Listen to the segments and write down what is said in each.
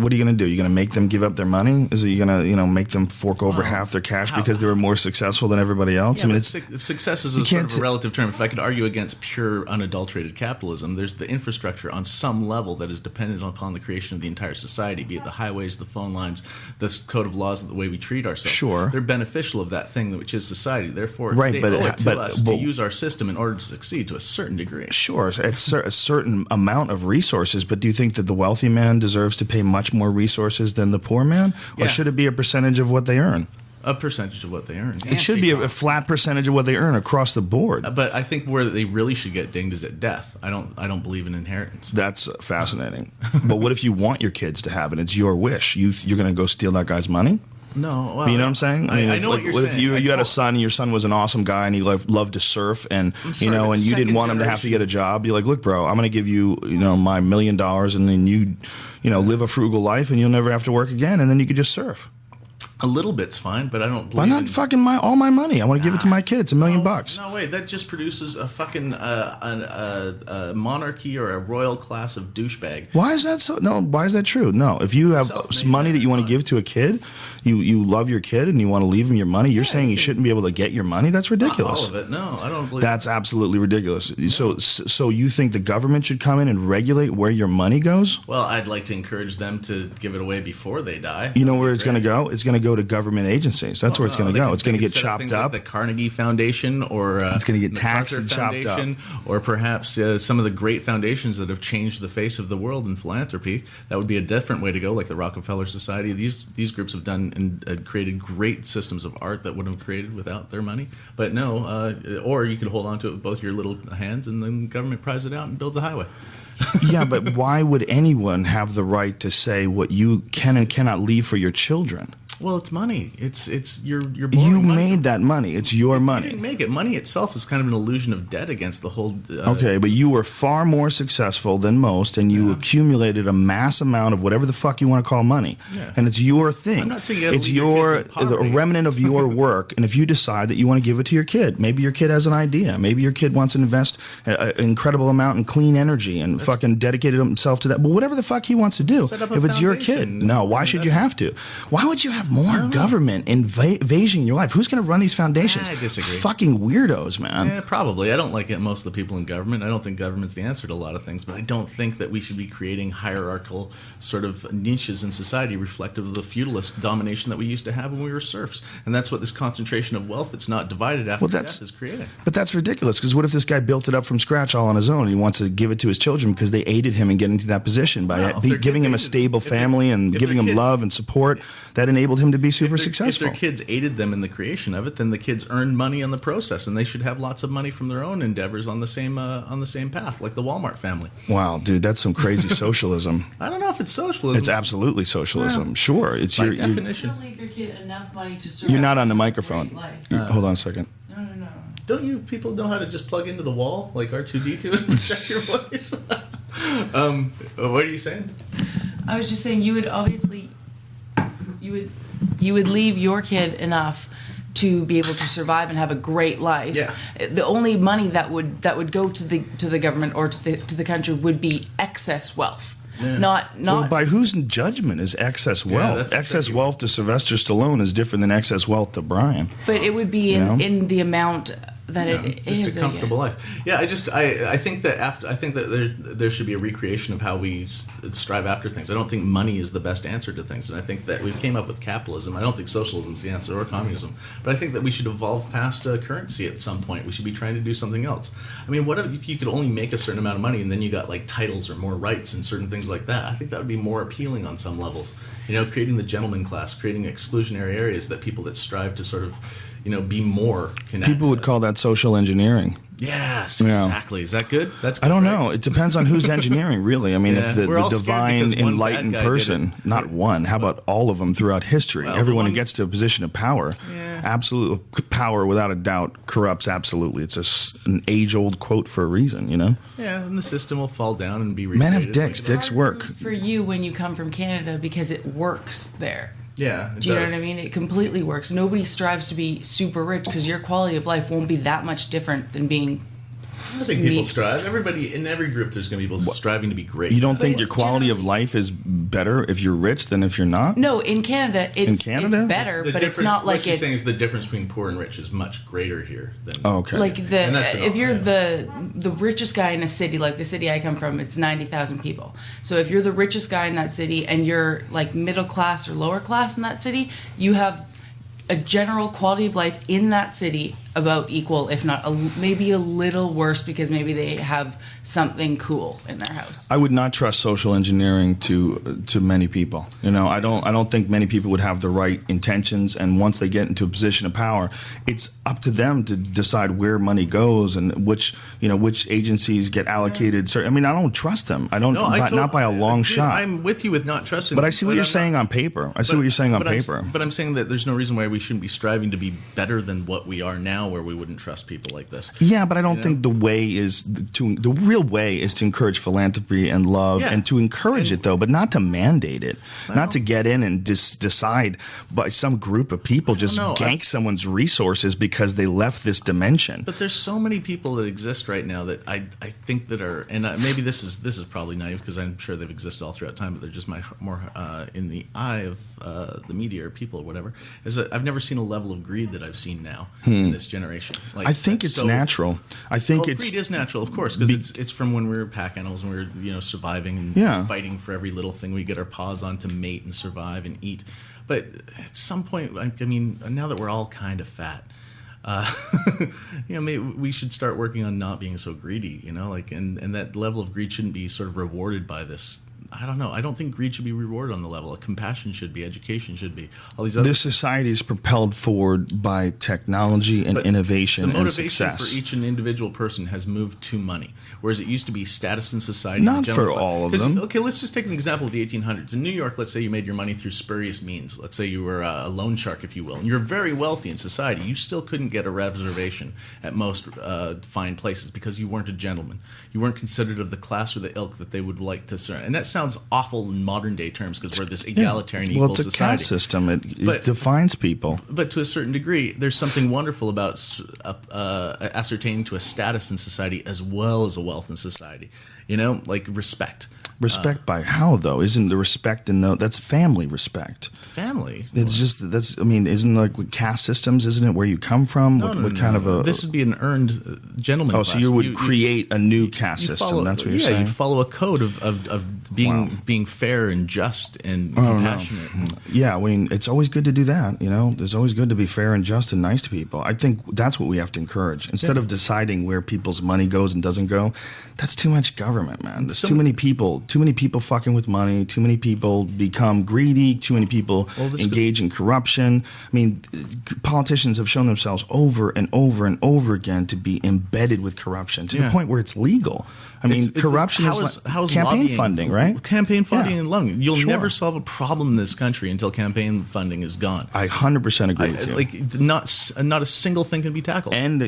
what are you going to do? You're going to make them give up their money? Is it you going to make them fork over half their cash because they were more successful than everybody else? Yeah, I mean, success is a sort of a relative term. If I could argue against pure unadulterated capitalism, there's the infrastructure on some level that is dependent upon the creation of the entire society, be it the highways, the phone lines, the code of laws, the way we treat ourselves. Sure. They're beneficial of that thing which is society. Therefore, right, they owe it to us to use our system in order to succeed to a certain degree. Sure, it's a certain amount of resources, but do you think that the wealthy man deserves to pay much more resources than the poor man? Or should it be a percentage of what they earn? A percentage of what they earn. It should be a flat percentage of what they earn across the board. But I think where they really should get dinged is at death. I don't believe in inheritance. That's fascinating. But what if you want your kids to have it? It's your wish. You're going to go steal that guy's money? No. Well, you know what I'm saying? I know what you're saying. If you had a son, your son was an awesome guy, and he loved to surf, and and you didn't want him to have to get a job. You're like, look, bro, I'm going to give you my $1 million, and then you live a frugal life, and you'll never have to work again, and then you could just surf. A little bit's fine, but I don't believe. Why not fucking all my money? I want to give it to my kid. It's $1 million. No way. That just produces a fucking a monarchy or a royal class of douchebag. Why is that so? No, why is that true? No, if you have some money that you want to give to a kid, you love your kid and you want to leave him your money. You're saying he shouldn't be able to get your money? That's ridiculous. Not all of it. No, I don't believe. That's absolutely ridiculous. No. So you think the government should come in and regulate where your money goes? Well, I'd like to encourage them to give it away before they die. You know where it's going to go? It's going to go to government agencies. That's where it's going to go. It's going to get chopped up. Like the Carnegie Foundation, or it's going to get taxed and chopped up. Or perhaps some of the great foundations that have changed the face of the world in philanthropy. That would be a different way to go, like the Rockefeller Society. These groups have done and created great systems of art that wouldn't have created without their money. But no, or you could hold on to it with both your little hands, and then the government pries it out and builds a highway. Yeah, but why would anyone have the right to say what you can and cannot leave for your children? Well, it's money. It's your you made that money. It's your money. You didn't make it. Money itself is kind of an illusion of debt against the whole. Okay, but you were far more successful than most, and you accumulated a mass amount of whatever the fuck you want to call money, and it's your thing. I'm not saying it's a remnant of your work, and if you decide that you want to give it to your kid, maybe your kid has an idea, maybe your kid wants to invest an incredible amount in clean energy and fucking dedicated himself to that. But whatever the fuck he wants to do, if it's your kid, no, why should you have to? Why would you have more government invasion in your life? Who's going to run these foundations? I disagree. Fucking weirdos, man. Yeah, probably. I don't like it. Most of the people in government. I don't think government's the answer to a lot of things, but I don't think that we should be creating hierarchical sort of niches in society reflective of the feudalist domination that we used to have when we were serfs. And that's what this concentration of wealth that's not divided after death is creating. But that's ridiculous, because what if this guy built it up from scratch all on his own, and he wants to give it to his children because they aided him in getting to that position by giving him a stable family and giving him love and support that enabled him to be super successful. If their kids aided them in the creation of it, then the kids earned money on the process, and they should have lots of money from their own endeavors on the same path, like the Walmart family. Wow, dude, that's some crazy socialism. I don't know if it's socialism. It's absolutely socialism. Sure, it's by definition. You still leave your kid enough money to survive. You're not on the microphone. Hold on a second. No. Don't you people know how to just plug into the wall like R2-D2 and project your voice? What are you saying? I was just saying you would obviously you would leave your kid enough to be able to survive and have a great life. Yeah. The only money that would go to the government or to the country would be excess wealth. Yeah. Not well, by whose judgment is excess wealth? Excess wealth to Sylvester Stallone is different than excess wealth to Brian. But it would be in the amount that it is just a comfortable life. Yeah, I think that there should be a recreation of how we strive after things. I don't think money is the best answer to things, and I think that we came up with capitalism. I don't think socialism is the answer, or communism, but I think that we should evolve past currency at some point. We should be trying to do something else. I mean, what if you could only make a certain amount of money and then you got like titles or more rights and certain things like that? I think that would be more appealing on some levels. Creating the gentleman class, creating exclusionary areas that people that strive to sort of be more can People would call that social engineering. Yes, exactly. Is that good? That's good, I don't know. It depends on who's engineering, really. I mean, if the divine, enlightened person, not one, how about all of them throughout history? Well, everyone who gets to a position of power, absolute power without a doubt corrupts absolutely. It's an age-old quote for a reason, Yeah, and the system will fall down and be recreated. Men have dicks. Dicks work. For you when you come from Canada because it works there. Yeah, do you know what I mean? It completely works. Nobody strives to be super rich because your quality of life won't be that much different than being I think people strive. Everybody in every group, there's going to be people striving to be great. You don't think your quality of life is better if you're rich than if you're not? No, in Canada, it's better, but it's not like what you're saying is the difference between poor and rich is much greater here than. Okay. Like if you're the richest guy in a city, like the city I come from, it's 90,000 people. So if you're the richest guy in that city and you're like middle class or lower class in that city, you have a general quality of life in that city about equal, if not maybe a little worse, because maybe they have something cool in their house. I would not trust social engineering to many people. You know, I don't think many people would have the right intentions, and once they get into a position of power, it's up to them to decide where money goes and which agencies get allocated. I mean, I don't trust them. I don't, not by a long shot. I'm with you with not trusting. But I see what you're saying on paper. But I'm saying that there's no reason why we shouldn't be striving to be better than what we are now, where we wouldn't trust people like this. Yeah, but I don't think the real way is to encourage philanthropy and love, and to encourage it though, but not to mandate it, not to get in and decide by some group of people just gank someone's resources because they left this dimension. But there's so many people that exist right now that I think that are, and maybe this is probably naive because I'm sure they've existed all throughout time, but they're just more in the eye of the media or people or whatever. I've never seen a level of greed that I've seen now in this generation. Like, I think it's natural. I think greed is natural, of course, because it's from when we were pack animals and we were surviving and fighting for every little thing we get our paws on to mate and survive and eat. But at some point, I mean, now that we're all kind of fat, maybe we should start working on not being so greedy. And that level of greed shouldn't be sort of rewarded by this. I don't know. I don't think greed should be rewarded on the level. Compassion should be. Education should be. All these other. This society is propelled forward by technology and innovation and success. The motivation for each individual person has moved to money, whereas it used to be status in society. Not for all of them. Okay, let's just take an example of the 1800s. In New York, let's say you made your money through spurious means. Let's say you were a loan shark, if you will, and you're very wealthy in society. You still couldn't get a reservation at most fine places because you weren't a gentleman. You weren't considered of the class or the ilk that they would like to serve. And that sounds awful in modern day terms because we're this egalitarian equal society. Well, it's a caste system. It defines people. But to a certain degree, there's something wonderful about ascertaining to a status in society as well as a wealth in society. Like respect. Respect by how, though? Isn't the respect that's family respect? Family. It's isn't like with caste systems, isn't it where you come from? This would be an earned gentleman class. So you would create a new caste system. That's what you're saying? Yeah, you'd follow a code of being fair and just and compassionate. Yeah, I mean, it's always good to do that. It's always good to be fair and just and nice to people. I think that's what we have to encourage. Instead of deciding where people's money goes and doesn't go, that's too much government, man. There's too many people fucking with money. Too many people become greedy. Too many people engage in corruption. I mean, politicians have shown themselves over and over and over again to be embedded with corruption to the point where it's legal. I mean, corruption is campaign funding, right? Campaign funding and lobbying. You'll never solve a problem in this country until campaign funding is gone. I 100% agree with you. Like, not a single thing can be tackled. And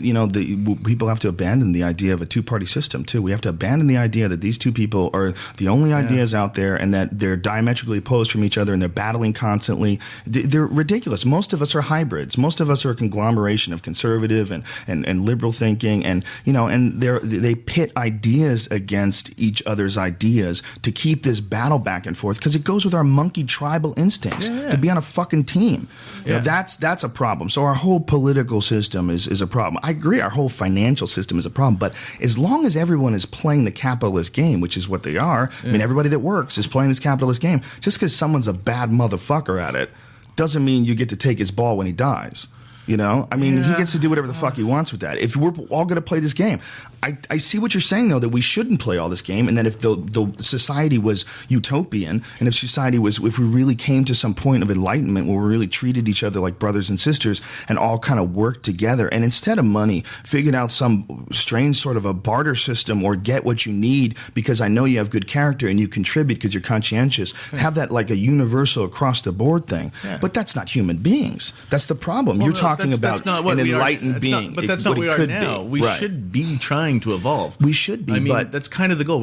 people have to abandon the idea of a two-party system too. We have to abandon the idea that these two people are the only ideas out there, and that they're diametrically opposed from each other, and they're battling constantly. They're ridiculous. Most of us are hybrids. Most of us are a conglomeration of conservative and liberal thinking, and they pit ideas against each other's ideas to keep this battle back and forth because it goes with our monkey tribal instincts to be on a fucking team. That's a problem. So our whole political system is a problem. I agree. Our whole financial system is a problem. But as long as everyone is playing the capitalist game, which is what they are, I mean, everybody that works is playing this capitalist game. Just because someone's a bad motherfucker at it doesn't mean you get to take his ball when he dies. He gets to do whatever the fuck he wants with that. If we're all going to play this game, I see what you're saying, though, that we shouldn't play all this game. And that if the society was utopian, and if we really came to some point of enlightenment where we really treated each other like brothers and sisters and all kind of worked together, and instead of money, figured out some strange sort of a barter system or get what you need because I know you have good character and you contribute because you're conscientious, have that like a universal across the board thing. But that's not human beings. That's the problem. You're talking talking about an enlightened being. But that's not what we are now. We should be trying to evolve. We should be. I mean, but that's kind of the goal.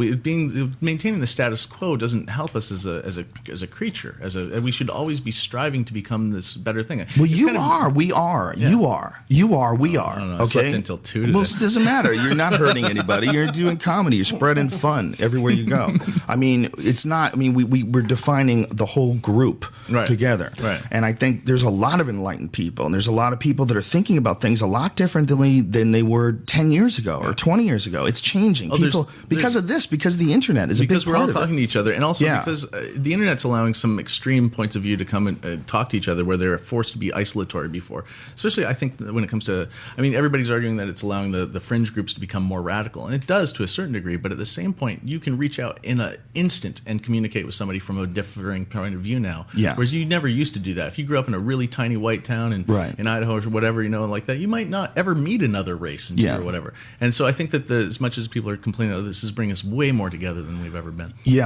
Maintaining the status quo doesn't help us as a creature. We should always be striving to become this better thing. Well, you are. We are. Yeah. You are. We are. I don't know. Okay. I slept until 2 today. Well, it doesn't matter. You're not hurting anybody. You're doing comedy. You're spreading fun everywhere you go. I mean, it's not. I mean, we're defining the whole group together. Right. And I think there's a lot of enlightened people, and there's a lot of people that are thinking about things a lot differently than they were 10 years ago or 20 years ago. It's changing. People because of this, because the internet is a big part of it. Because we're all talking to each other, and also because the internet's allowing some extreme points of view to come and talk to each other where they're forced to be isolatory before. Especially, I think, when it comes to, I mean, everybody's arguing that it's allowing the fringe groups to become more radical, and it does to a certain degree, but at the same point, you can reach out in an instant and communicate with somebody from a differing point of view now. Yeah. Whereas you never used to do that. If you grew up in a really tiny white town in Idaho or whatever, like that, you might not ever meet another race or whatever. And so I think that as much as people are complaining, this is bringing us way more together than we've ever been. Yeah.